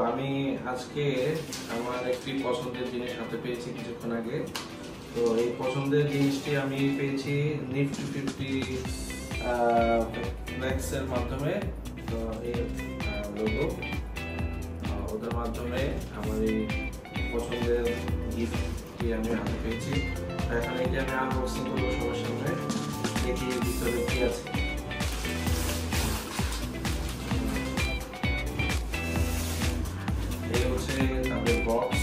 আমি আজকে আমার একটি পছন্দের জিনিস হাতে পেয়েছি কিছুক্ষণ আগে। তো এই পছন্দের জিনিসটি আমি পেয়েছি নিফটি 50 ফ্লেক্সের মাধ্যমে। তো এই লোগো ওদের মাধ্যমে আমার এই পছন্দের গিফটটি আমি হাতে পেয়েছি। এখন এটি আমি আনবক্সিং করবো সবার সামনে, দেখি ভিতরে কি আছে। এই হচ্ছে তাদের box.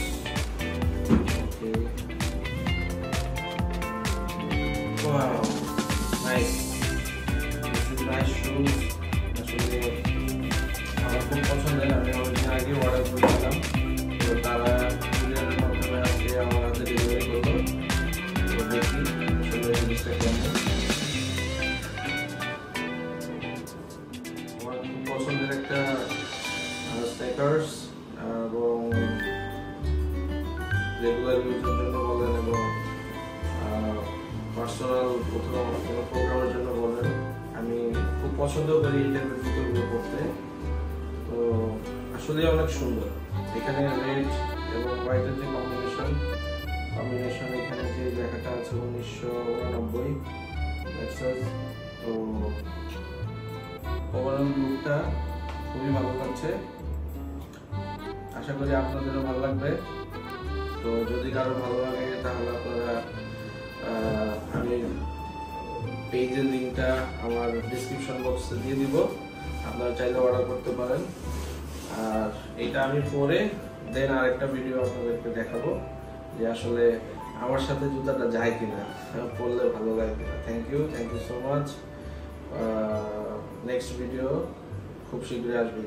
Wow, nice. This is nice shoes. আসলে আমার খুব পছন্দের, আমি অনেকদিন আগে অর্ডার করেছিলাম। তো তারা কুরিয়ারের মাধ্যমে আজকে আমার হাতে ডেলিভারি করলো। তো দেখি আসলে জিনিসটা কেমন। আমার খুব পছন্দের একটা স্নেকার্স এবং রেগুলার ইউজের জন্য বলেন এবং পার্সোনাল কোথাও কোনো প্রোগ্রামের জন্য বলেন, আমি খুব পছন্দ করি এই টাইপের জুতোগুলো পরতে। তো আসলে অনেক সুন্দর। এখানে রেড এবং হোয়াইটের যে কম্বিনেশন এখানে যে লেখাটা আছে 1989 লেক্সাস। তো ওভারঅল লুকটা খুবই ভালো লাগছে, আশা করি আপনাদেরও ভালো লাগবে। তো যদি কারো ভালো লাগে তাহলে আপনারা আমি পেজের লিঙ্কটা আমার ডিসক্রিপশন বক্সে দিয়ে দিব, আপনারা চাইলে অর্ডার করতে পারেন। আর এটা আমি পরে দেন আরেকটা ভিডিও আপনাদেরকে দেখাবো যে আসলে আমার সাথে জুতাটা যায় কিনা, পরলে ভালো লাগে কিনা। Thank you so much. Next video খুব শীঘ্রই আসবে।